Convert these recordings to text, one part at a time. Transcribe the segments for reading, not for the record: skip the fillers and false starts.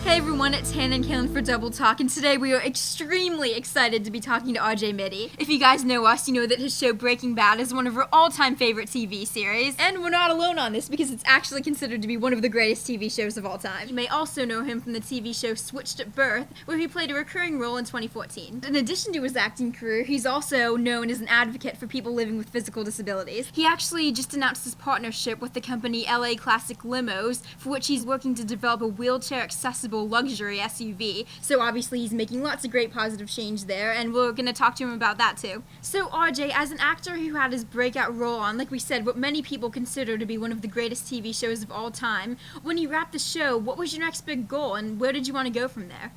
Hey everyone, it's Hannah and Cailin for Double Talk, and today we are extremely excited to be talking to RJ Mitte. If you guys know us, you know that his show Breaking Bad is one of our all-time favorite TV series, and we're not alone on this because it's actually considered to be one of the greatest TV shows of all time. You may also know him from the TV show Switched at Birth, where he played a recurring role in 2014. In addition to his acting career, he's also known as an advocate for people living with physical disabilities. He actually just announced his partnership with the company Classic Limos, for which he's working to develop a wheelchair-accessible luxury SUV. So obviously he's making lots of great positive change there, and we're going to talk to him about that too. So RJ, as an actor who had his breakout role on, like we said, what many people consider to be one of the greatest TV shows of all time, when you wrapped the show, what was your next big goal, and where did you want to go from there?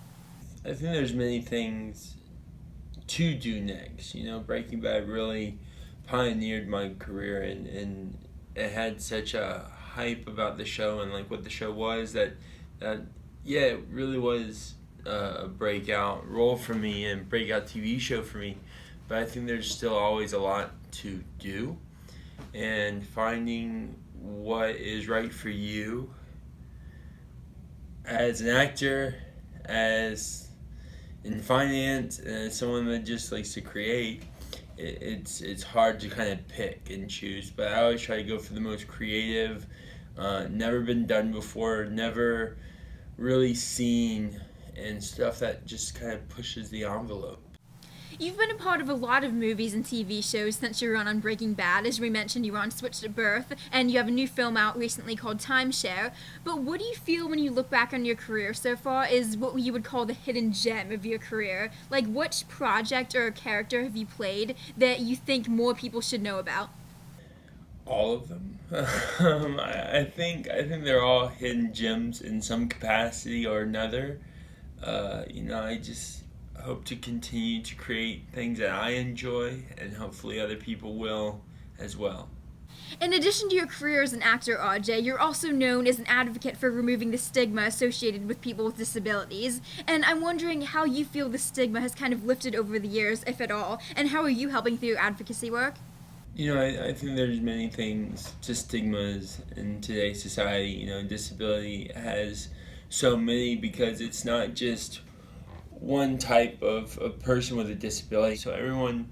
I think there's many things to do next. Breaking Bad really pioneered my career, and it had such a hype about the show and like what the show was that yeah, it really was a breakout role for me and breakout TV show for me. But I think there's still always a lot to do, and finding what is right for you as an actor, as in finance, and as someone that just likes to create. It's hard to kind of pick and choose, but I always try to go for the most creative, never been done before, never really seen, and stuff that just kind of pushes the envelope. You've been a part of a lot of movies and TV shows since your run on Breaking Bad. As we mentioned, you were on Switched at Birth, and you have a new film out recently called Timeshare. But what do you feel when you look back on your career so far is what you would call the hidden gem of your career? Like, which project or character have you played that you think more people should know about? All of them. I think they're all hidden gems in some capacity or another. I just hope to continue to create things that I enjoy, and hopefully other people will as well. In addition to your career as an actor, RJ, you're also known as an advocate for removing the stigma associated with people with disabilities. And I'm wondering how you feel the stigma has kind of lifted over the years, if at all, and how are you helping through your advocacy work? I think there's many things to stigmas in today's society. Disability has so many because it's not just one type of person with a disability. So everyone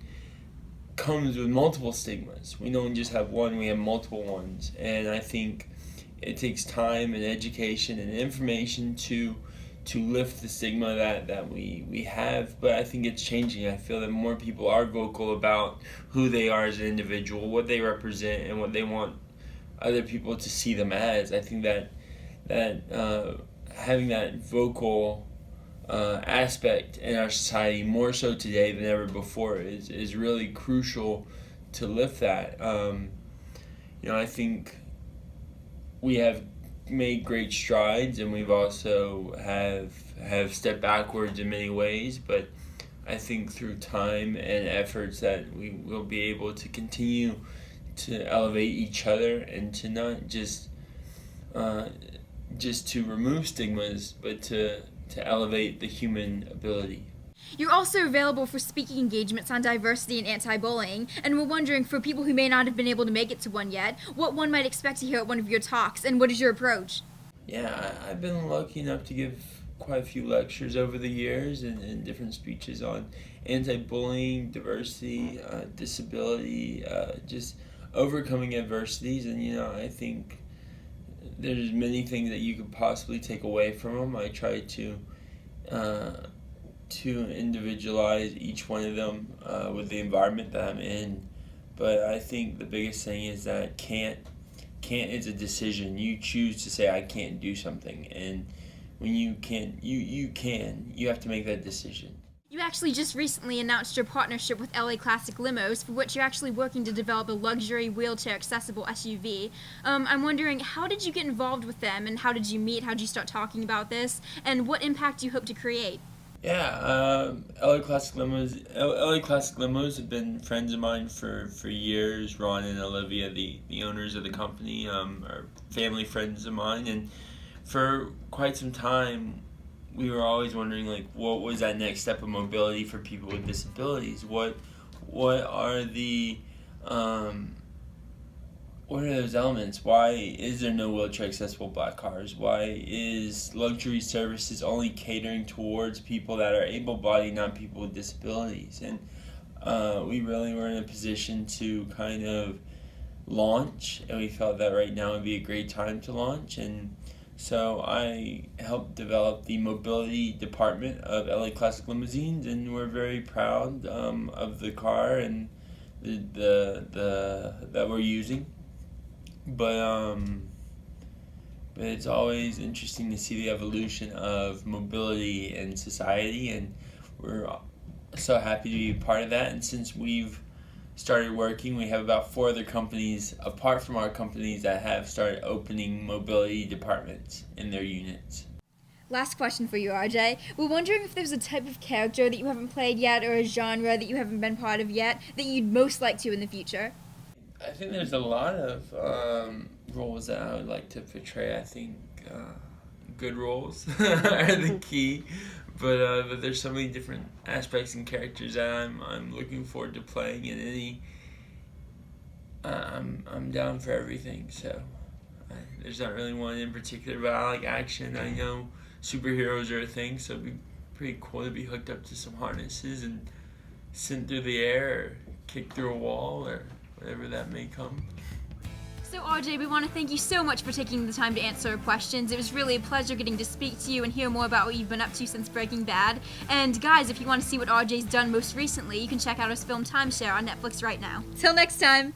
comes with multiple stigmas. We don't just have one, we have multiple ones. And I think it takes time and education and information to lift the stigma that we have, but I think it's changing. I feel that more people are vocal about who they are as an individual, what they represent, and what they want other people to see them as. I think that having that vocal aspect in our society, more so today than ever before, is really crucial to lift that. I think we have made great strides, and we've also have stepped backwards in many ways, but I think through time and efforts that we will be able to continue to elevate each other, and to not just to remove stigmas, but to elevate the human ability. You're also available for speaking engagements on diversity and anti-bullying, and we're wondering, for people who may not have been able to make it to one yet, what one might expect to hear at one of your talks, and what is your approach? Yeah, I've been lucky enough to give quite a few lectures over the years, and different speeches on anti-bullying, diversity, disability, just overcoming adversities, and I think there's many things that you could possibly take away from them. I try to individualize each one of them with the environment that I'm in. But I think the biggest thing is that can't is a decision. You choose to say I can't do something, and when you can, you have to make that decision. You actually just recently announced your partnership with Classic Limos, for which you're actually working to develop a luxury wheelchair-accessible SUV. I'm wondering, how did you get involved with them, and how did you meet? How did you start talking about this, and what impact do you hope to create? Yeah, Classic Limos have been friends of mine for years. Ron and Olivia, the owners of the company, are family friends of mine, and for quite some time we were always wondering, like, what was that next step of mobility for people with disabilities? What are the what are those elements? Why is there no wheelchair accessible black cars? Why is luxury services only catering towards people that are able-bodied, not people with disabilities? And we really were in a position to kind of launch, and we felt that right now would be a great time to launch. And so I helped develop the mobility department of LA Classic Limousines, and we're very proud of the car and the that we're using. But it's always interesting to see the evolution of mobility in society, and we're so happy to be a part of that. And since we've started working, we have about 4 other companies apart from our companies that have started opening mobility departments in their units. Last question for you, RJ. We're wondering if there's a type of character that you haven't played yet, or a genre that you haven't been part of yet, that you'd most like to in the future. I think there's a lot of roles that I would like to portray. I think good roles are the key, but there's so many different aspects and characters that I'm looking forward to playing. And any I'm down for everything. So there's not really one in particular, but I like action. I know superheroes are a thing, so it'd be pretty cool to be hooked up to some harnesses and sent through the air or kick through a wall or whatever that may come. So RJ, we want to thank you so much for taking the time to answer our questions. It was really a pleasure getting to speak to you and hear more about what you've been up to since Breaking Bad. And guys, if you want to see what RJ's done most recently, you can check out his film Timeshare on Netflix right now. Till next time!